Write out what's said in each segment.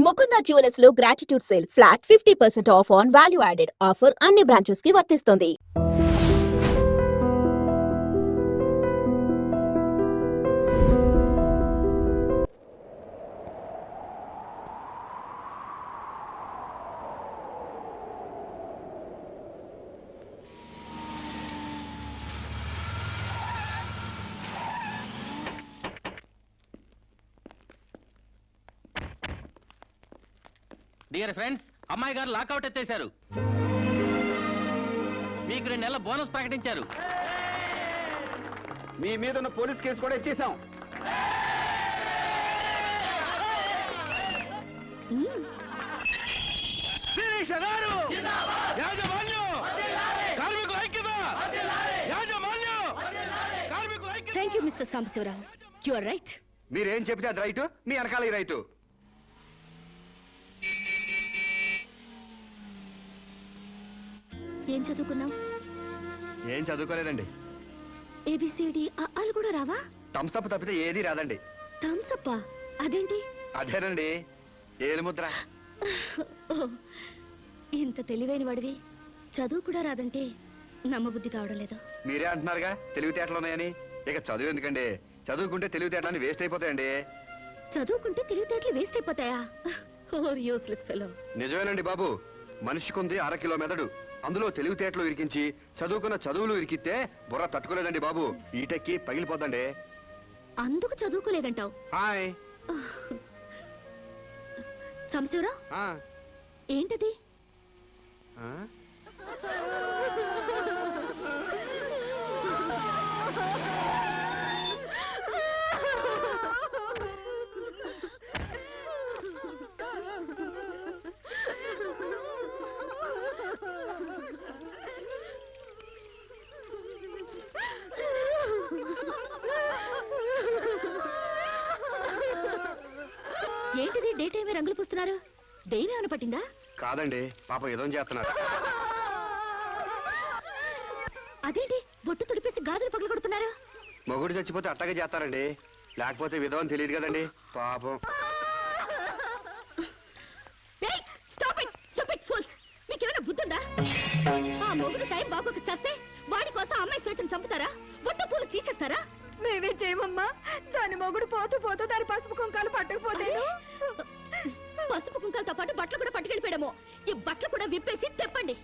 Mukunda jewellers లో gratitude sale flat 50% of on value added offer అన్ని branches కి వర్తిస్తుంది. డియర్ ఫ్రెండ్స్, అమ్మాయి గారు లాకౌట్ ఎత్తేశారు. మీకు 2 నెలల బోనస్ ప్రకటించారు. మీ మీద ఉన్న పోలీస్ కేసు కూడా ఎత్తేసాం. Thank you mister Sambasivarao. You are right. మీరేం చెప్తే అది రైటు, మీ వెనకాల రైటు. ఏం చదువుకున్నావు? ఏం చదువుకోలేదండి. ఏబిసిడి అలు కూడా రావా? థమ్స్అప్ తప్పితే ఏది రాదండి. థమ్స్అప్? అదేంటి? అదేనండి ఏలుముద్ర. ఇంత తెలివైన వాడివి చదువు కూడా రాదంటే నమ్మబుద్ధి కావడం లేదు. మీరే అంటున్నారుగా తెలివితేటలు ఉన్నాయని. ఇక చదువు ఎందుకండి, చదువుకుంటే తెలివితేటలని వేస్ట్ అయిపోతాయండి. చదువుకుంటే తెలివితేటలు వేస్ట్ అయిపోతాయా? Useless fellow. నిజమేనండి బాబు, మనిషికుంది 1/2 కిలో మెదడు. అందులో తెలివితేటలు ఇరికించి చదువుకున్న చదువులు ఇరికితే బుర్ర తట్టుకోలేదండి బాబు. ఈటెక్కి పగిలిపోద్దండి. అందుకు చదువుకోలేదంటావు? హాయ్ సాంబశివరావు, ఏంటది? ఏంటిది డే టైమే రంగులు పూస్తున్నారు? దెయ్యం ఏమైనా పట్టిందా? కాదండి, పాప ఏదో చేస్తున్నారు. అదేంటి బొట్టు తుడిపేసి గాజులు పగలు కొడుతున్నారు? మొగుడు చచ్చిపోతే అట్టగా చేస్తారండి, లేకపోతే విధవని తెలియదు కదండి పాపం. మీకేమైనా బుద్ధుందా? ఆ మొగుడు టైం బాగోక చేస్తే వాడి కోసం అమ్మాయి స్వేచ్ఛను చంపుతారా? బొట్టు పూలు తీసేస్తారా? మేమే చేయమమ్మా. దాని మొగుడు పోతూ పోతూ దాని పసుపు కుంకాలు పట్టుకుపోతే పసుపు కుంకాలతో పాటు బట్టలు కూడా పట్టుకెళ్ళిపోయాము. ఈ బట్టలు కూడా విప్పేసి తెప్పండి.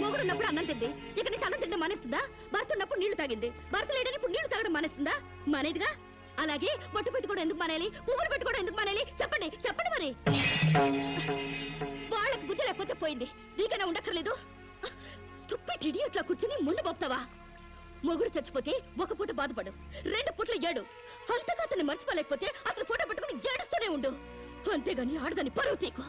మొగుడు ఉన్నప్పుడు అన్నం తింది, ఇక నుంచి అన్నం తింటే మానేస్తుందా? భర్త ఉన్నప్పుడు నీళ్లు తాగింది, భర్త లేడని ఇప్పుడు నీళ్లు తాగడం మానేస్తుందా? మానేదిగా. అలాగే బొట్టు పెట్టుకోవడం ఎందుకు మానేయాలి? పువ్వులు పెట్టుకోవడం ఎందుకు మానేయాలి? చెప్పండి చెప్పండి. మరి వాళ్ళకి బుద్ధి లేకపోతే పోయింది, నీకైనా ఉండక్కర్లేదు. స్టూపిడ్ ఇడియట్లా కూర్చుని ముందు పోపుతావా? మొగుడు చచ్చిపోతే 1 పూట బాధపడు, 2 పూటలు ఏడు. అంతగా అతన్ని మర్చిపోలేకపోతే అతను ఫోటో పెట్టుకుని ఏడుస్తూనే ఉండు. అంతేగాని ఆడదాన్ని పరువు తీకు.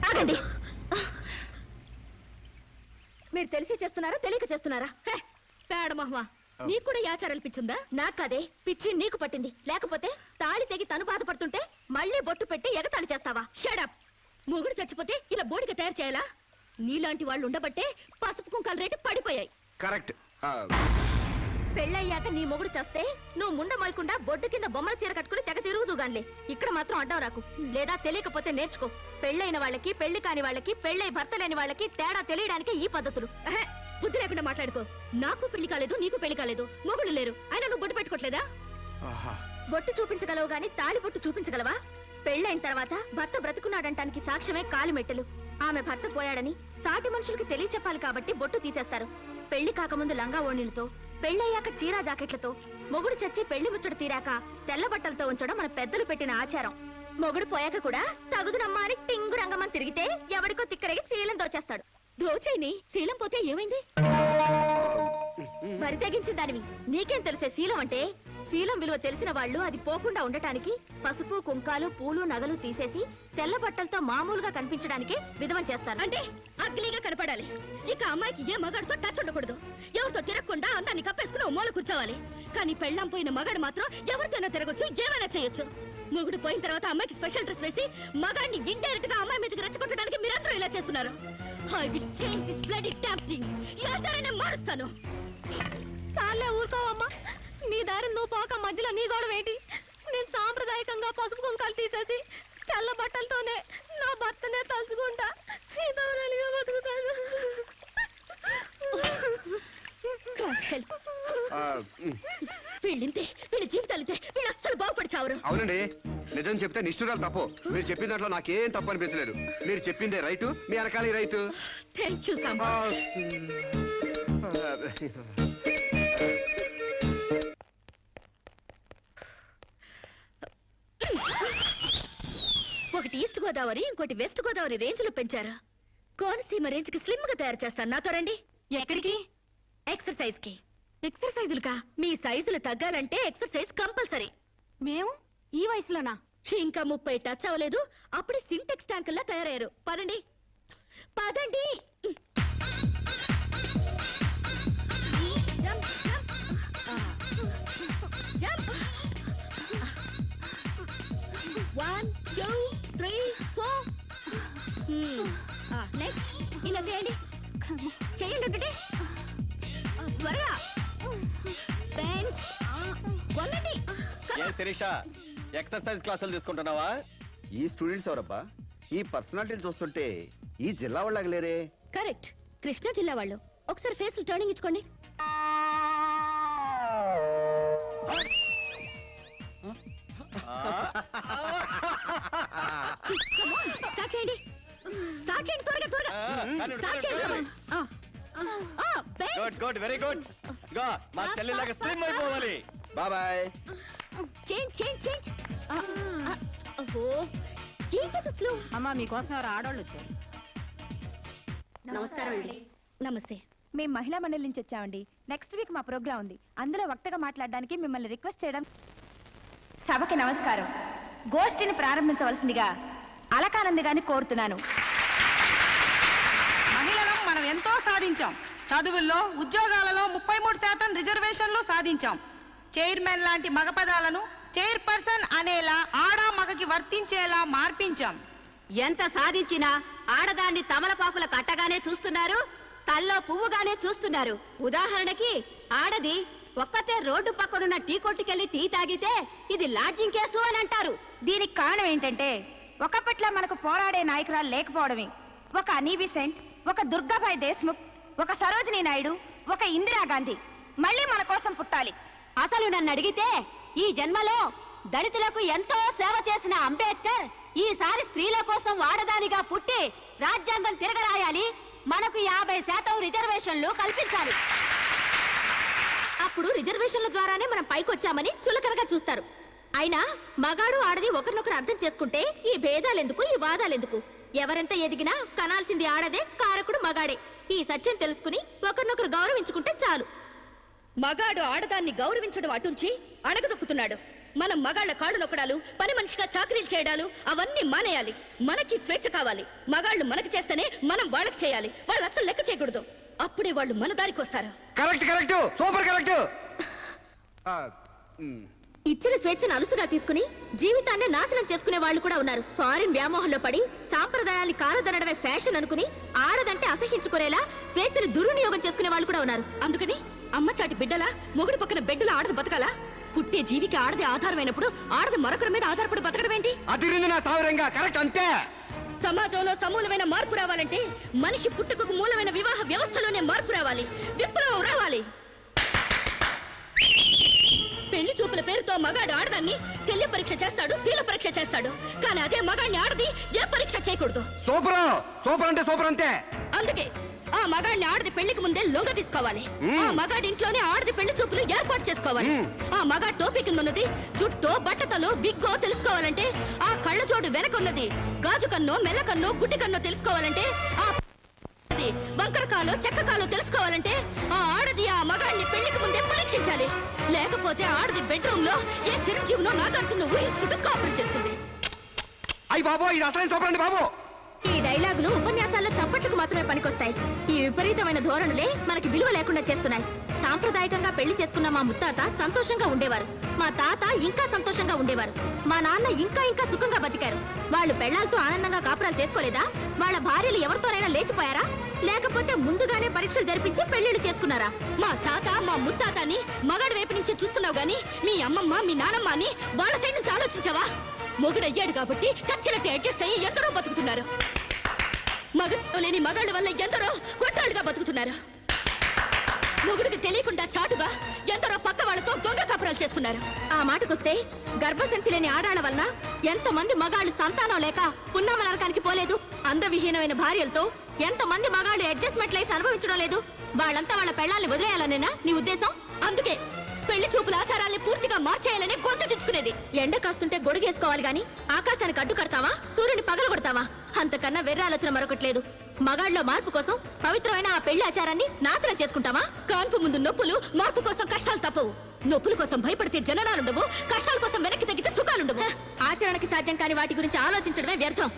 ఆగండి. మీరు తెలిసి చేస్తున్నారా తెలియక చేస్తున్నారా? పేడ మహ్వా, నీకు కూడా ఈ ఆచారాలు పిచ్చుందా? నాకదే పిచ్చి నీకు పట్టింది. లేకపోతే తాళి తెగి తను బాధపడుతుంటే మళ్ళీ బొట్టు పెట్టి ఎగతాళి చేస్తావా? షడప్. మొగుడు చచ్చిపోతే ఇలా బోడిగా తయారు చేయాలా? నీలాంటి వాళ్ళు ఉండబట్టే పసుపు కుంకాల రేటు పడిపోయాయి. కరెక్ట్. పెళ్ళయ్యాక నీ మొగుడు చేస్తే నువ్వు ముండ మోయకుండా బొడ్డు కింద బొమ్మల చీర కట్టుకుని తెగ తిరుగుదుగాన్లే. ఇక్కడ మాత్రం అడ్డం రాకు. లేదా తెలియకపోతే నేర్చుకో. పెళ్ళైన వాళ్ళకి, పెళ్లి కాని వాళ్ళకి, పెళ్ళై భర్త లేని వాళ్ళకి తేడా తెలియడానికి ఈ పద్ధతులు. బుద్ధి లేకుండా మాట్లాడుకో. నాకు పెళ్లి కాలేదు, నీకు పెళ్లి కాలేదు, మొగుడు లేరు, అయినా నువ్వు బొట్టు పెట్టుకోవట్లేదా? బొట్టు చూపించగలవు గాని తాళి బొట్టు చూపించగలవా? పెళ్ళైన తర్వాత భర్త బ్రతుకున్నాడంటానికి సాక్ష్యమే కాలిమెట్టెలు. ఆమె భర్త పోయాడని సాటి మనుషులకి తెలియచెప్పాలి కాబట్టి బొట్టు తీసేస్తారు. పెళ్లి కాకముందు లంగా ఓణీలతో, పెళ్ళయ్యాక చీరా జాకెట్లతో, మొగుడు చచ్చి పెళ్లి ముచ్చట తీరాక తెల్ల బట్టలతో ఉంచడం మన పెద్దలు పెట్టిన ఆచారం. మొగుడు పోయాక కూడా తగుదునమ్మా అని టింగు రంగమని తిరిగితే ఎవడికో తిక్కరగి శీలం దోచేస్తాడు. దోచేయని శీలం పోతే ఏమైంది? మరి తెగించిన దానివి నీకేం తెలిసే శీలం అంటే? శీలం విలువ తెలిసిన వాళ్ళు అది పోకుండా ఉండటానికి పసుపు కుంకాలు పూలు నగలు తీసేసి తెల్ల బట్టలతో మామూలుగా కనిపించడానికి విధవం చేస్తారు. అంటే అగ్లీగా కనపడాలి. ఇక అమ్మాయికి ఏ మగాడితో టచ్ ఉండకూడదు. ఎవరితో తిరగకుండా అందాన్ని కప్పేసుకుని మూల కూర్చోవాలి. కానీ పెళ్ళం పోయిన మగాడు మాత్రం ఎవరితోనో తిరగొచ్చు, ఏమైనా చేయొచ్చు. మొగుడు పోయిన తర్వాత అమ్మాయికి స్పెషల్ డ్రెస్ వేసి మగాడిని ఇండైరెక్ట్ గా అమ్మాయి మీదకి రెచ్చగొట్టడానికి మీరందరూ ఇలా చేస్తున్నారు. I will change this bloody damn thing. ఈ ఆచారాన్ని మారుస్తాను. చాలే ఊరుకోవమ్మా. నీ దారి నువ్వు పోక మధ్యలో నీ గొడవ ఏంటి? నేను సాంప్రదాయకంగా పసుపు కుంకాలు తీసేసి తెల్ల బట్టలతోనే నా భర్తనే తలుచుకుంటా ఇదవరలిగా బతుకుతాను. వీళ్ళింతే, వీళ్ళ జీవితాలితే, వీళ్ళు అస్సలు బాగుపడి చావరు. అవునండి, నిజం చెప్తే నిష్ఠురాలు తప్పు. మీరు చెప్పిన దాంట్లో నాకేం తప్పు అనిపించలేదు. మీరు చెప్పిందే రైటు, మీ వెనకాల రైటు. Thank you Samba. ఒకటి ఈస్ట్ గోదావరి, ఇంకోటి వెస్ట్ గోదావరి రేంజ్ లో పెంచారు. కోనసీమ రేంజ్ కి స్లిమ్ గా తయారు చేస్తాను. నాతో రండి. ఎక్కడికి? ఎక్సర్సైజ్ కి. ఎక్సర్సైజులుగా? మీ సైజులు తగ్గాలంటే ఎక్సర్సైజ్ కంపల్సరీ. మేము ఈ వయసులోనా? ఇంకా 30 టచ్ అవ్వలేదు, అప్పుడే సింటెక్స్ ట్యాంకుల్లా తయారయ్యారు. పదండి పదండి. Jump, jump. జంప్. 1 2 3 4. నెక్స్ట్ ఇలా చేయండి. చేయండి ఒకటి. త్వరగా. బెంచ్. వంగండి. శిరీష, ఎక్సర్సైజ్ క్లాసులు తీసుకుంటున్నావా? ఈ స్టూడెంట్స్ ఎవరబ్బా? ఈ పర్సనాలిటీలు చూస్తుంటే ఈ జిల్లా వాళ్ళకి లేరే. కరెక్ట్, కృష్ణా జిల్లా వాళ్ళు. ఒకసారి ఫేస్ టర్నింగ్ ఇచ్చుకోండి. స్టార్ట్ చేయండి. స్టార్ట్ చేయండి, త్వరగా త్వరగా. స్టార్ట్ చేయండి. Good good, very good. ఇగో మా చెల్లిలాగా స్లిమ్ అయిపోవాలి. బాబాయ్. Change change change. ఓహో, ఏంటది స్లో? అమ్మా మీకోసం ఎవరు ఆడవాళ్ళు వచ్చారు. నమస్కారం అండి. నమస్తే. మేము మహిళా మండలి నుంచి వచ్చామండి. నెక్స్ట్ వీక్ మా ప్రోగ్రామ్ ఉంది. అందులో వక్తగా మాట్లాడడానికి మిమ్మల్ని రిక్వెస్ట్ చేయడం. సభకి నమస్కారం. గోష్ఠిని ప్రారంభించవలసిందిగా అలకానంది గారిని కోరుతున్నాను. మహిళలం మనం ఎంతో సాధించాం. చదువుల్లో, ఉద్యోగాలలో 33% రిజర్వేషన్లు సాధించాం. చైర్మన్ లాంటి మగ పదాలను చైర్పర్సన్ అనేలా ఆడ మగకి వర్తించేలా మార్పించాం. ఎంత సాధించినా ఆడదాన్ని తమలపాకుల కట్టగానే చూస్తున్నారు, తల్లో పువ్వుగానే చూస్తున్నారు. ఉదాహరణకి ఆడది ఒక్కతే రోడ్డు పక్కనున్న టీ కొట్టుకెళ్లి టీ తాగితే ఇది లాడ్జింగ్ కేసు అని అంటారు. దీనికి కారణం ఏంటంటే ఒకప్పట్లో మనకు పోరాడే నాయకురాలు లేకపోవడమే. ఒక అనీ బెసెంట్, ఒక దుర్గాబాయ్ దేశ్ముఖ్, ఒక సరోజినీ నాయుడు, ఒక ఇందిరాగాంధీ మళ్ళీ మన కోసం పుట్టాలి. అసలు నన్ను అడిగితే ఈ జన్మలో దళితులకు ఎంతో సేవ చేసిన అంబేద్కర్ ఈసారి స్త్రీల కోసం వాడదానిగా పుట్టి రాజ్యాంగం తిరగరాయాలి, మనకు 50% రిజర్వేషన్లు కల్పించాలి. అప్పుడు రిజర్వేషన్ల ద్వారానే మనం పైకొచ్చామని చులకనగా చూస్తారు. అయినా మగాడు ఆడది ఒకరినొకరు అర్థం చేసుకుంటే ఈ భేదాలెందుకు, ఈ వాదాలెందుకు? ఎవరెంత ఎదిగినా కనాల్సింది ఆడదే, కారకుడు మగాడే. ఈ సత్యం తెలుసుకుని ఒకరినొకరు గౌరవించుకుంటే చాలు. మగాడు ఆడదాన్ని గౌరవించడం అటుంచి అడగదొక్కుతున్నాడు. మనం మగాళ్ళ కాళ్ళు నొక్కడాలు, పని మనిషిగా చాకరీలు చేయడాలు అవన్నీ మానేయాలి. మనకి స్వేచ్ఛ కావాలి. మగాళ్ళు మనకి చేస్తేనే మనం వాళ్ళకి చేయాలి. వాళ్ళు అసలు లెక్క చేయకూడదు. అప్పుడే వాళ్ళు మన దారికి వస్తారు. Correct correct, super correct. ఇచ్చిన స్వేచ్ఛను అలుసుగా తీసుకుని జీవితాన్ని నాశనం చేసుకునే వాళ్ళు కూడా ఉన్నారు. ఫారిన్ వ్యామోహంలో పడి సాంప్రదాయాన్ని కాలదనడమే ఫ్యాషన్ అనుకుని ఆడదంటే అసహించుకునేలా స్వేచ్ఛను దుర్వినియోగం చేసుకునే వాళ్ళు కూడా ఉన్నారు. అందుకని అమ్మ చాటి బిడ్డలా మొగుడు పక్కన బెడ్డులా ఆడదు బతకాలా? పుట్టే జీవికి ఆడది ఆధారమైనప్పుడు ఆడది మరొకరి మీద ఆధారపడి బతకడం ఏంటి? అదిరింది నా సావరంగా. కరెక్ట్ అంతే. సమాజంలో సమూలమైన మార్పు రావాలంటే మనిషి పుట్టుకకు మూలమైన వివాహ వ్యవస్థలోనే మార్పు రావాలి, విప్లవం రావాలి. పెళ్లి చూపుల పేరుతో మగాడు ఆడదాన్ని శల్య పరీక్ష చేస్తాడు, శీల పరీక్ష చేస్తాడు. కానీ అదే మగాడిని ఆడది ఏ పరీక్ష చేయకూడదు. సూపర్, సూపర్ అంటే సూపర్ అంతే. అందుకే ఆ మగాడిని ఆడది పెళ్లికి ముందే లొంగ తీసుకోవాలి. ఆ మగాడి ఇంట్లోనే ఆడది పెళ్లి చూపులు ఏర్పాటు చేసుకోవాలి. ఆ మగాడి టోపీ కింద ఉన్నది జుట్టో, బట్టతలో, విగ్గో తెలుసుకోవాలంటే, ఆ కళ్ళ జోడు వెనక ఉన్నది గాజు కన్నో, మెల్ల కన్నో, గుడ్డి కన్నో తెలుసుకోవాలంటే, ఆ బంకరకాలో, చెక్కకాలో తెలుసుకోవాలంటే ఆ ఆడది ఆ మగాడిని పెళ్లికి ముందే పరీక్షించాలి. లేకపోతే ఆడది బెడ్రూమ్ లో ఏ చిరంజీవునో నాగార్జున ఊహించుకుంటూ కాపురం చేస్తుంది. అయ్యి బాబు, ఇది అసలైన సూపర్ అండి బాబు. ఈ డైలాగులు ఉపన్యాసాల్లో చప్పట్లకు మాత్రమే పనికొస్తాయి. ఈ విపరీతమైన ధోరణులే మనకి విలువ లేకుండా చేస్తున్నాయి. సాంప్రదాయకంగా పెళ్లి చేసుకున్న మా ముత్తాత సంతోషంగా ఉండేవారు. మా తాత ఇంకా సంతోషంగా ఉండేవారు. మా నాన్న ఇంకా ఇంకా సుఖంగా బతికారు. వాళ్ళు పెళ్లాలతో ఆనందంగా కాపురాలు చేసుకోలేదా? వాళ్ళ భార్యలు ఎవరితోనైనా లేచిపోయారా? లేకపోతే ముందుగానే పరీక్షలు జరిపించి పెళ్లిళ్ళు చేసుకున్నారా? మా తాత మా ముత్తాతని మగాడి వైపు నుంచి చూస్తున్నావు గాని మీ అమ్మమ్మ మీ నానమ్మ అని వాళ్ళ సైడ్ నుంచి ఆలోచించావా? మొగుడయ్యాడు కాబట్టి చచ్చినట్టు అడ్జస్ట్ అయ్యి ఎందరో బతుకుతున్నారు. మగడు లేని మగాళ్ళ వల్ల ఎందరో కొట్టాళ్ళుగా బతుకుతున్నారు. మొగుడికి తెలియకుండా చాటుగా ఎందరో పక్క వాళ్ళతో దొంగ కాపురాలు చేస్తున్నారు. ఆ మాటకొస్తే గర్భసంచి లేని ఆడాళ్ల వలన ఎంతమంది మగాళ్ళు సంతానం లేక పున్నామ నరకానికి పోలేదు? అందవిహీనమైన భార్యలతో ఎంతమంది మగాళ్ళు అడ్జస్ట్మెంట్ లైఫ్ అనుభవించడం లేదు? వాళ్ళంతా వాళ్ళ పెళ్ళాల్ని వదిలేయాలనేనా నీ ఉద్దేశం? అందుకే పెళ్లి చూపుల ఆచారాల్ని పూర్తిగా మార్చేయాలని గొంతు చుచ్చుకునేది. ఎండ కాస్తుంటే గొడుగేసుకోవాలి గాని ఆకాశానికి అడ్డు కడతావా? సూర్యుని పగలు కొడతావా? అంతకన్నా వెర్ర ఆలోచన మరొకట్లేదు. మగాళ్ళలో మార్పు కోసం పవిత్రమైన ఆ పెళ్లి ఆచారాన్ని నాశనం చేసుకుంటావా? కాన్పు ముందు నొప్పులు, మార్పు కోసం కష్టాలు తప్పవు. నొప్పుల కోసం భయపడితే జననాలుండవు, కష్టాల కోసం వెనక్కి తగ్గితే సుఖాలుండవు. ఆచరణకి సాధ్యం కాని వాటి గురించి ఆలోచించడమే వ్యర్థం.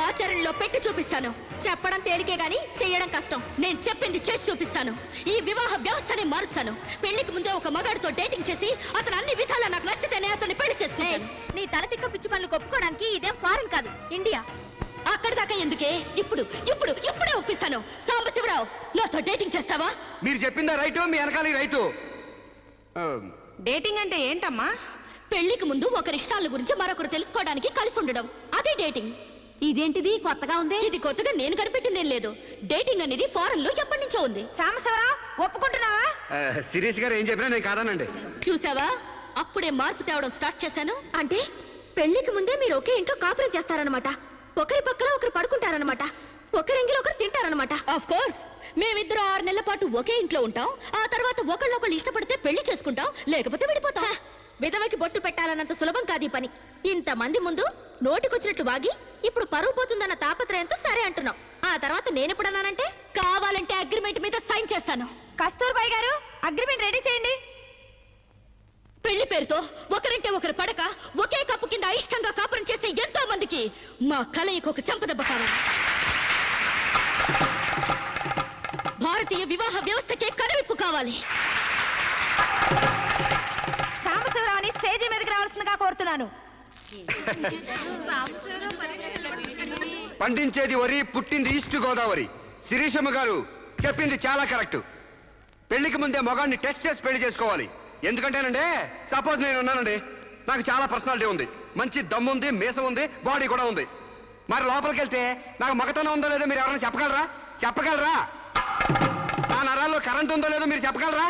ఆచరణలో పెట్టి చూపిస్తాను. చెప్పడం తేలికే గాని చెయ్యడం కష్టం. నేను చెప్పింది చేసి చూపిస్తాను. ఈ వివాహ వ్యవస్థనే మారుస్తాను. పెళ్లికి ముందే ఒక మగాడితో డేటింగ్ చేసి అతను అన్ని విధాలా నాకు నచ్చితేనే అతన్ని పెళ్లి చేసుకుంటాను. నీ తలతిక్క పిచ్చి పనులు కొప్పుకోవడానికి ఇదేం ఫారెన్ కాదు, ఇండియా. అక్కడి దాకా ఎందుకే? ఇప్పుడే ఒప్పిస్తాను. సాంబశివరావు, నాతో డేటింగ్ చేస్తావా? మీరు చెప్పిందా రైటు, మీ వెనకాల రైటు. డేటింగ్ అంటే ఏంటమ్మా? పెళ్లికి ముందు ఒకరి ఇష్టాల గురించి మరొకరు తెలుసుకోవడానికి కలిసి ఉండడం, అదే డేటింగ్. ఇదేంటిది కొత్తగా ఉంది? ఇది కొత్తగా నేను కనిపెట్టిందేం లేదు. డేటింగ్ అనేది ఫారెన్ లో ఎప్పటి నుంచో ఉంది. సాంబశివరావు, ఒప్పుకుంటున్నావా? శిరీష్ గారు ఏం చెప్పినా నేను కాదానండి. చూసావా, అప్పుడే మార్పు తేవడం స్టార్ట్ చేశాను. అంటే పెళ్లికి ముందే మీరు ఒకే ఇంట్లో కాపురం చేస్తారనమాట. ఒకరి పక్కన ఒకరు పడుకుంటారనమాట. ఒకరింగిలో ఒకరు తింటారనమాట. ఆఫ్ కోర్స్ మేమిద్దరు 6 నెలల పాటు ఒకే ఇంట్లో ఉంటాం. ఆ తర్వాత ఒకళ్ళొకళ్ళు ఇష్టపడితే పెళ్లి చేసుకుంటాం, లేకపోతే విడిపోతాం. విధవకి బొట్టు పెట్టాలన్నంత సులభం కాదు ఈ పని. ఇంతమంది ముందు నోటికొచ్చినట్లు వాగి ఇప్పుడు పరువు పోతుందన్న తాపత్రయంతో సరే అంటున్నాం. ఆ తర్వాత నేనెప్పుడన్నానంటే కావాలంటే అగ్రిమెంట్ మీద సైన్ చేస్తాను. కస్తూర్బాయ్ గారు, అగ్రిమెంట్ రెడీ చేయండి. పెళ్లి పేరుతో ఒకరంటే ఒకరు పడక ఒకే కప్పు కింద అయిష్టంగా కాపురం చేసే ఎంతో మందికి మా కలయిక ఒక చెంపదెబ్బ కావాలి. భారతీయ వివాహ వ్యవస్థకే కనువిప్పు కావాలి. సాంబశివరావుని స్టేజీ మీదకి రావాల్సిందిగా కోరుతున్నాను. పండించేది వరి, పుట్టింది ఈస్ట్ గోదావరి. శిరీషమ్మ గారు చెప్పింది చాలా కరెక్ట్. పెళ్లికి ముందే మొగాన్ని టెస్ట్ చేసి పెళ్లి చేసుకోవాలి. ఎందుకంటేనండి, సపోజ్ నేను ఉన్నానండి, నాకు చాలా పర్సనాలిటీ ఉంది, మంచి దమ్ము ఉంది, మీసం ఉంది, బాడీ కూడా ఉంది. మరి లోపలికి వెళ్తే నాకు మగతనం ఉందో లేదో మీరు ఎవరైనా చెప్పగలరా? నా నరాల్లో కరెంట్ ఉందో లేదో మీరు చెప్పగలరా?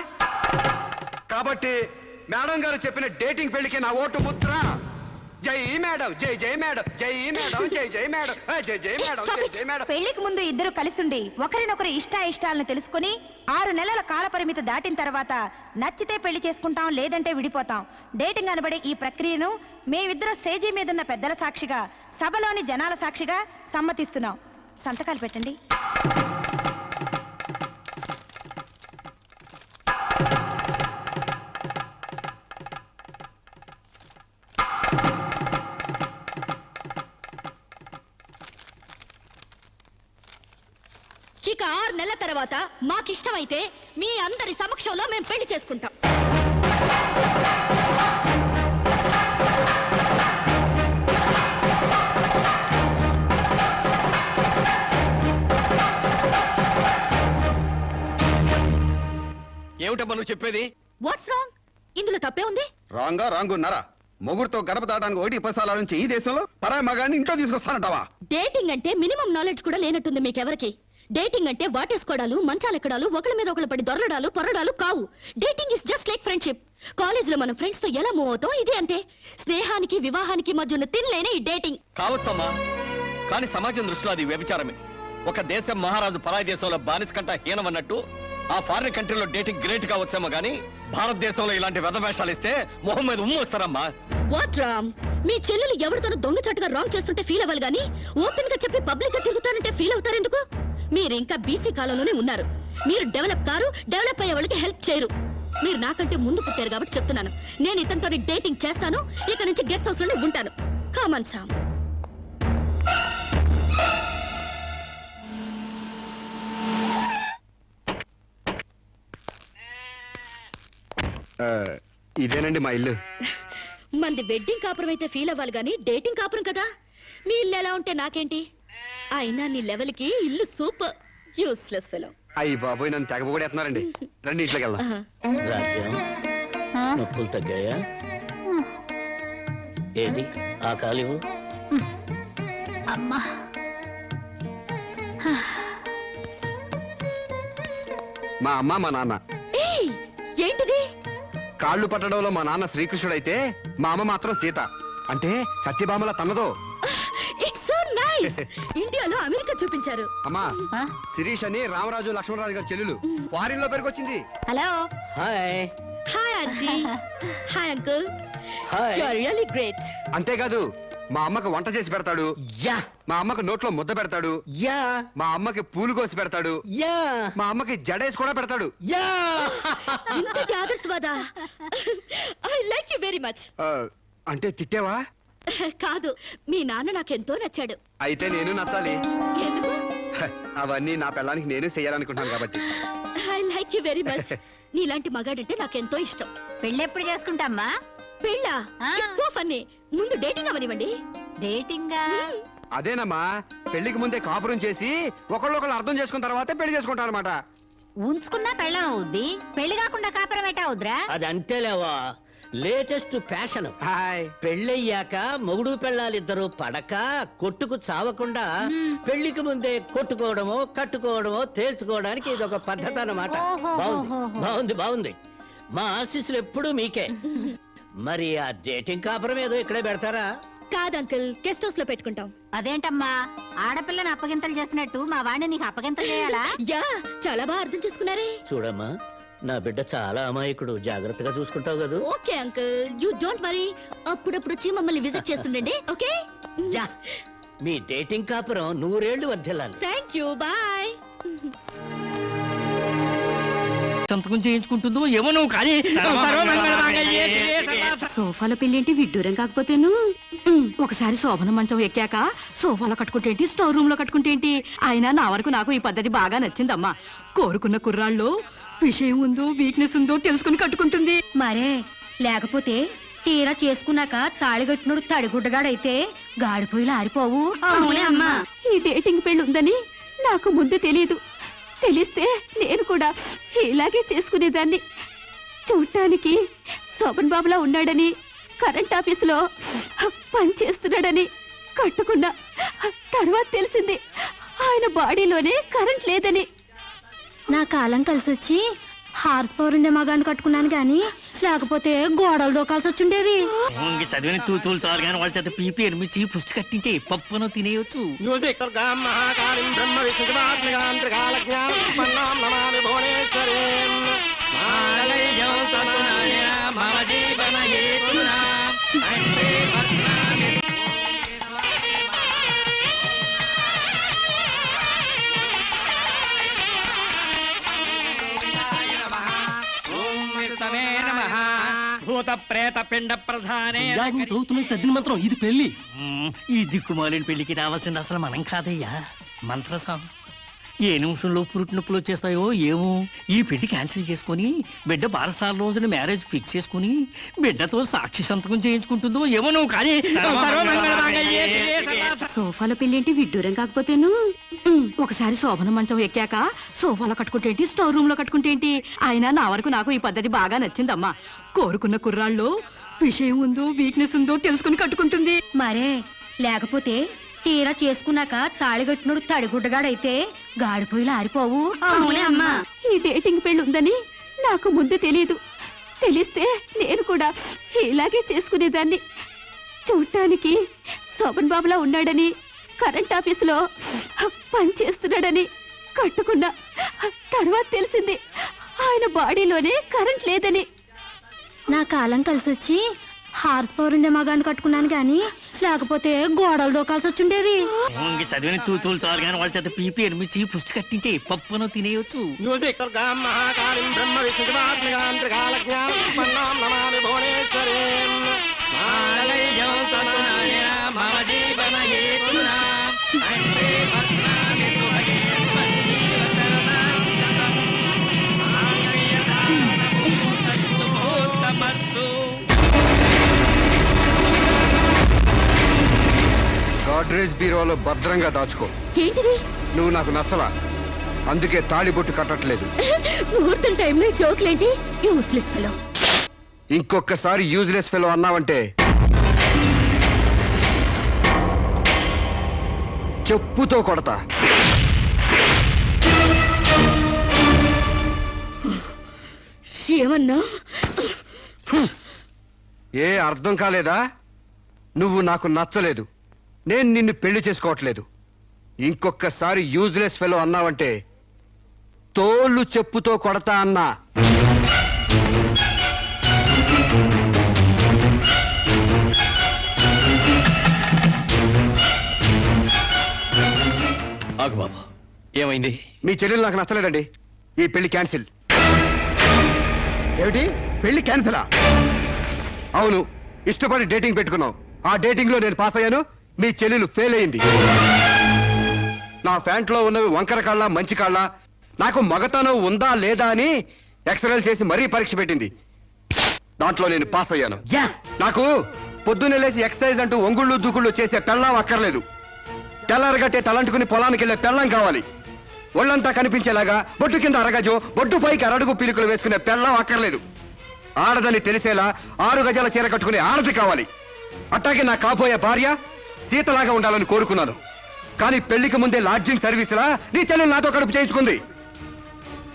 కాబట్టి మేడం గారు చెప్పిన డేటింగ్ పెళ్లికి నా ఓటు ముద్ర. జై మేడం, జై జై మేడం, జై మేడం, జై జై మేడం, జై జై మేడం, జై జై మేడం. పెళ్లికి ముందు ఇద్దరు కలిసుండి ఒకరినొకరు ఇష్టాయిష్టాలను తెలుసుకుని 6 నెలల కాల పరిమితి దాటిన తర్వాత నచ్చితే పెళ్లి చేసుకుంటాం, లేదంటే విడిపోతాం. డేటింగ్ అనబడే ఈ ప్రక్రియను మేమిద్దరు స్టేజీ మీదున్న పెద్దల సాక్షిగా, సభలోని జనాల సాక్షిగా సమ్మతిస్తున్నాం. సంతకాలు పెట్టండి. ఇక 6 నెలల తర్వాత మాకిష్టమైతే మీ అందరి సమక్షంలో మేము పెళ్లి చేసుకుంటాం. ఏమిటమ్మా నువ్వు చెప్పేది? What's wrong? ఇందులో తప్పే ఉంది? రాంగున్నారా? మొగుడుతో గడప దాటానికి 1 సార్లు నుంచి ఈ దేశంలో పరాయి మగాన్ని ఇంట్లో తీసుకొస్తానంటావా? డేటింగ్ అంటే మినిమం నాలెడ్జ్ కూడా లేనట్టుంది మీకెవరికి. డేటింగ్ అంటే వాటేసుకోవడాలు, మంచాలెక్కడాలు, ఒకళ్ళ మీద ఒకళ్ళు పడి దొరలడాలు, పొరడాలు కావు. Dating is just like friendship. కాలేజీలో మనం ఫ్రెండ్స్ తో ఎలా మూవ్ అవుతాం, ఇదే అంతే. స్నేహానికి వివాహానికి మధ్య ఉన్న తినలేనే ఈ డేటింగ్. కావచ్చమ్మా, కానీ సమాజం దృష్టిలో అది వ్యభిచారమే. ఒక దేశం మహారాజు పరాయి దేశంలో బానిస కంట హీనమన్నట్టు ఆ ఫారిన్ కంట్రీలో డేటింగ్ గ్రేట్ కావచ్చేమో గానీ భారతదేశంలో ఇలాంటి వెధవేషాలు ఇస్తే మొహం మీద ఉమ్ము వస్తారమ్మా. వాట్ రామ్? మీ చెల్లెలు ఎవరితోనూ దొంగచాటుగా రాంగ్ చేస్తుంటే ఫీల్ అవ్వాలి గానీ ఓపెన్ గా చెప్పి పబ్లిక్ గా తిరుగుతానంటే ఫీల్ అవుతారెందుకు? మీరు ఇంకా బీసీ కాలంలోనే ఉన్నారు. మీరు డెవలప్ కారు, డెవలప్ అయ్యే వాళ్ళకి హెల్ప్ చేయరు. మీరు నాకంటే ముందు పుట్టారు కాబట్టి చెప్తున్నాను. నేను ఇతనితో డేటింగ్ చేస్తాను. ఇక నుంచి గెస్ట్ హౌస్ లోనే ఉంటాను. Come on Sam. ఇదేనండి మా ఇల్లు. మంది వెడ్డింగ్ కాపురం అయితే ఫీల్ అవ్వాలి గానీ డేటింగ్ కాపురం కదా. మీ ఇల్లు ఎలా ఉంటే నాకేంటి? అయినా నీ లెవెల్కి ఇల్లు సూపర్. Useless fellow. అయ్యి బాబోయ్, నన్ను తెగ కూడా ఎత్తున్నారండి. రండి ఇంట్లోకి వెళ్దాం. రాజ్యం నొప్పులు తగ్గాయా? ఏది ఆ కాలివు? అమ్మా మా అమ్మ మా నాన్న. ఏంటిది? కాళ్ళు పట్టడంలో మా నాన్న శ్రీకృష్ణుడైతే మా అమ్మ మాత్రం సీత. అంటే సత్యభామల తన్నదో. It's so nice. ఇండియాలో అమెరికా చూపించారు. అమ్మా, శిరీష్ అని రామరాజు లక్ష్మణరాజు గారి చెల్లెలు ఫారిన్ లో పెరిగొచ్చింది. Hello hi. Hi aunty. Hi uncle. Hi. You are really great. అంతేకాదు మా అమ్మకు వంట చేసి పెడతాడు, యా మా అమ్మకు నోట్లో ముద్ద పెడతాడు, యా మా అమ్మకి పూలు కోసి పెడతాడు, యా మా అమ్మకి జడేసి కూడా పెడతాడు. యా. ఇంతటి ఆదర్శవాదా? I like you very much. ఆ, అంటే తిట్టేవా? కాదు, మీ నాన్న నాకెంతో నచ్చాడు. అయితే నేను నచ్చాలి. ఎందుకు? హ, అవన్నీ నా పిల్లానికి నేను చెయ్యాలనుకుంటాను కాబట్టి. I like you very much. నీలాంటి మగాడంటే నాకెంతో ఇష్టం. పెళ్ళెప్పుడు చేసుకుంటామ్మా? పెళ్ళా? ఆ. So funny. ముందు డేటింగ్ అవనివ్వండి. డేటింగా? అదేనమ్మా, పెళ్లికి ముందే కాపురం చేసి ఒకళ్ళొకళ్ళు అర్థం చేసుకున్న తర్వాతే పెళ్లి చేసుకుంటాం అనమాట. ఉంచుకున్నా పెళ్ళం అవుద్ది, పెళ్లి కాకుండా కాపురం ఎట్టా అవుద్రా? అది అంతేలేవా, లేటెస్ట్ ఫ్యాషన్. హాయ్. పెళ్ళయ్యాక మొగుడు పెళ్ళాలిద్దరూ పడక కొట్టుకు చావకుండా పెళ్లికి ముందే కొట్టుకోవడమో కట్టుకోవడమో తేల్చుకోవడానికి ఇది ఒక పద్ధతి అన్నమాట. బాగుంది బాగుంది బాగుంది. మా ఆశీస్సులు ఎప్పుడూ మీకే. మరి ఆ డేటింగ్ కాపురం ఏదో ఇక్కడే పెడతారా? కాదు అంకుల్, గెస్ట్ హౌస్ లో పెట్టుకుంటాం. అదేంటమ్మా, ఆడపిల్లని అప్పగింతలు చేసినట్టు మా వాడిని నీకు అప్పగింతలు చేయాలా? యా, చాలా బాగా అర్థం చేసుకున్నారే. చూడమ్మా, నా బిడ్డ చాలా అమాయకుడు, జాగ్రత్తగా చూసుకుంటావు కదా. Okay uncle, you don't worry. అప్పుడప్పుడు వచ్చి మమ్మల్ని విజిట్ చేస్తుండండి. ఓకే? యా, మీ డేటింగ్ కాపురం 100 ఏళ్లు వర్ధిల్లాలి. Thank you, bye. సంతకం చేయించుకుంటుందో ఏమో నువ్వు కానీ సోఫాలో పెళ్ళేంటి విడ్డూరం కాకపోతేను. ఒకసారి శోభన మంచం ఎక్కాక సోఫాలో కట్టుకుంటేంటి, స్టోర్ రూమ్ లో కట్టుకుంటేంటి. అయినా నా వరకు నాకు ఈ పద్ధతి బాగా నచ్చిందమ్మా. కోరుకున్న కుర్రాళ్ళు విషయం ఉందో వీక్నెస్ ఉందో తెలుసుకుని కట్టుకుంటుంది. మరే లేకపోతే తీరా చేసుకున్నాక తాళిగట్టినోడు తడిగుడ్డగాడైతే గాడిపోయిలు ఆరిపోవు. అవునే అమ్మా. ఈ డేటింగ్ పెళ్ళి ఉందని నాకు ముందు తెలియదు. తెలిస్తే నేను కూడా ఇలాగే చేసుకునేదాన్ని. చూడటానికి శోభన్ బాబులా ఉన్నాడని, కరెంట్ ఆఫీసులో పని చేస్తున్నాడని కట్టుకున్నా. తర్వాత తెలిసింది ఆయన బాడీలోనే కరెంట్ లేదని. నా కాలం కలిసొచ్చి హార్స్ పవర్ ఉండే మగాన్ని కట్టుకున్నాను గాని లేకపోతే గోడలు దూకాల్సి వచ్చుండేది. చదివిన తూతులు చాలు కానీ వాళ్ళ చేత పీపీ ఎనిమిచ్చి పుష్టి కట్టించే పప్పును తినేయొచ్చు. భూత ప్రేత పిండ ప్రధానే చదువుతున్న తద్దిన మంత్రం ఇది పెళ్లి. ఈ దిక్కుమాలిన పెళ్లికి రావాల్సింది అసలు మనం కాదయ్యా, మంత్రసాం. ఏ నిమిషంలో పురుటి నొప్పులు వచ్చేస్తాయో ఏమో. ఈ పెళ్లి క్యాన్సిల్ చేసుకుని బిడ్డ బారసాల రోజున మ్యారేజ్ ఫిక్స్ చేసుకుని బిడ్డతో సాక్షి సంతకం చేయించుకుంటుందో ఏమో నువ్వు కానీ సోఫాలో పెళ్ళేంటి విడ్డూరం కాకపోతేను. ఒకసారి శోభన మంచం ఎక్కాక సోఫాలో కట్టుకుంటేంటి, స్టోర్ రూమ్ లో కట్టుకుంటేంటి. అయినా నా వరకు నాకు ఈ పద్ధతి బాగా నచ్చిందమ్మా. కోరుకున్న కుర్రాళ్ళు విషయం ఉందో వీక్నెస్ ఉందో తెలుసుకుని కట్టుకుంటుంది. మరే లేకపోతే తీరా చేసుకున్నాక తాళిగట్టినోడు తడిగుడ్డగాడైతే గాడిపోయిలు ఆరిపోవు. అవునే అమ్మా. ఈ డేటింగ్ పెళ్ళి ఉందని నాకు ముందు తెలియదు. తెలిస్తే నేను కూడా ఇలాగే చేసుకునేదాన్ని. చూడటానికి శోభన్ బాబులా ఉన్నాడని, కరెంట్ ఆఫీసులో పని చేస్తున్నాడని కట్టుకున్నా. తర్వాత తెలిసింది ఆయన బాడీలోనే కరెంట్ లేదని. నా కాలం కలిసొచ్చి హార్స్ పవర్ ఉండే మగాన్ని కట్టుకున్నాను గాని లేకపోతే గోడలు దూకాల్సి వచ్చుండేది. చదివిన తూతులు చాలు కానీ వాళ్ళ చేత పీపీ ఎనిమిచ్చి పుష్టి కట్టించే పప్పును తినేయొచ్చు. గాడ్రేజ్ బీరోలో భద్రంగా దాచుకో. ఏంటిది? నువ్వు నాకు నచ్చలా. అందుకే తాళిబొట్టు కట్టట్లేదు. ముహూర్తం టైంలో జోకులేంటి యూస్లెస్ ఫెలో. ఇంకొకసారి యూజ్లెస్ ఫెలో అన్నావంటే చెప్పుతో కొడతా. ఏమన్నా ఏ అర్థం కాలేదా? నువ్వు నాకు నచ్చలేదు, నేను నిన్ను పెళ్లి చేసుకోవట్లేదు. ఇంకొకసారి యూజ్లెస్ ఫెలో అన్నావంటే తోళ్ళు చెప్పుతో కొడతా అన్నా. ఆగు బాబు, ఏమైంది? మీ చెల్లెలు నాకు నచ్చలేదండి, ఈ పెళ్లి క్యాన్సిల్. ఏమిటి పెళ్లి క్యాన్సిలా? అవును, ఇష్టపడి డేటింగ్ పెట్టుకున్నాం. ఆ డేటింగ్ లో నేను పాస్ అయ్యాను, మీ చెల్లెలు ఫెయిల్ అయింది. నా ఫ్యాంట్లో ఉన్నవి వంకర కాళ్ళ మంచి కాళ్ళ, నాకు మగతనం ఉందా లేదా అని ఎక్స్రేలు చేసి మరీ పరీక్ష పెట్టింది. దాంట్లో నేను పాస్ అయ్యాను. నాకు పొద్దున్నే లేచి ఎక్సర్సైజ్ అంటూ ఒంగుళ్ళు దూకుళ్ళు చేసే పెళ్ళాం అక్కర్లేదు. తెల్లారగట్టే తలంటుకుని పొలానికి వెళ్లే పెళ్ళం కావాలి. ఒళ్ళంతా కనిపించేలాగా బొట్టు కింద అరగజో, బొట్టు పైకి అరడుగు పిలుకలు వేసుకునే పెళ్ళం అక్కర్లేదు. ఆడదని తెలిసేలా 6 గజాల చీర కట్టుకునే ఆడది కావాలి. అట్టాగే నా కాబోయే భార్య సీతలాగా ఉండాలని కోరుకున్నాను. కానీ పెళ్లికి ముందే లాడ్జింగ్ సర్వీసులా నీ చెల్లెలు నాతో కడుపు చేయించుకుంది.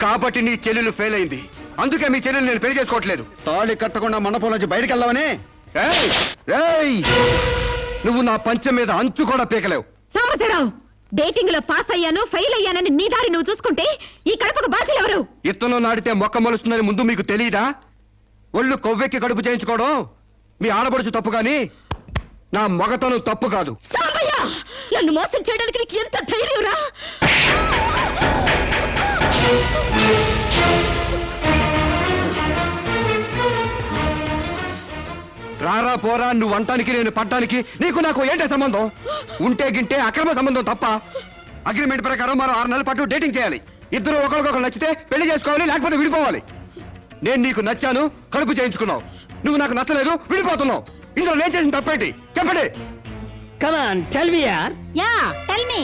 కాబట్టి నీ చెల్లెలు ఫెయిల్ అయింది. అందుకే మీ చెల్లెలు నేను పెళ్లి చేసుకోవట్లేదు. తాళి కట్టకుండా మండపం నుంచి బయటికి వెళ్దామని. ఏయ్! ఏయ్! నువ్వు నా పంచె మీద అంచు కూడా పీకలేవు. సాంబశివరావు, డేటింగ్ లో పాస్ అయ్యాను ఫెయిల్ అయ్యానని నీ దారి నువ్వు చూసుకుంటే ఈ కడపకు బాధ్యులు ఎవరు? ఇత్తనం నాటితే మొక్క మొలుస్తుందని ముందు మీకు తెలియదా? ఒళ్ళు కొవ్వెక్కి కడుపు చేయించుకోవడం మీ ఆడబడుచు తప్పు గాని నా మగతనం తప్పు కాదు. సాంబయ్య, నన్ను మోసం చేయడానికి నీకు ఎంత ధైర్యం రా? రారా పోరా నువ్వు అంటానికి నేను పడ్డానికి నీకు నాకు ఏంటే సంబంధం? ఉంటే గింటే అక్రమ సంబంధం తప్ప. అగ్రిమెంట్ ప్రకారం మరో 6 నెలల పాటు డేటింగ్ చేయాలి. ఇద్దరు ఒకరికొకరు నచ్చితే పెళ్లి చేసుకోవాలి, లేకపోతే విడిపోవాలి. నేను నీకు నచ్చాను, కడుపు చేయించుకున్నావు. నువ్వు నాకు నచ్చలేదు, విడిపోతున్నావు. ఇందులో నేను చేసిన తప్పేంటి చెప్పండి. కమాన్ టెల్ మీ యార్. Yeah tell me.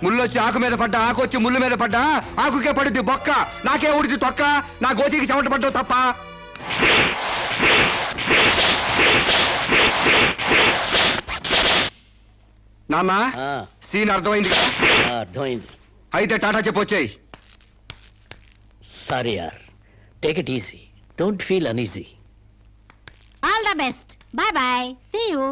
ముళ్ళొచ్చి ఆకు మీద పడ్డా, ఆకు వచ్చి ముళ్ళు మీద పడ్డా, ఆకుకే పడుద్ది బొక్క, నాకే ఊడిది తొక్క. నా గోతికి చెమట పడ్డావు తప్ప. నాన్న, సీన్ అర్థమైంది కదా? అర్థమైంది. అయితే టాటా చెప్పొచ్చాయి. సారీ యార్, take it easy, don't feel uneasy. All the best. Bye bye. See you.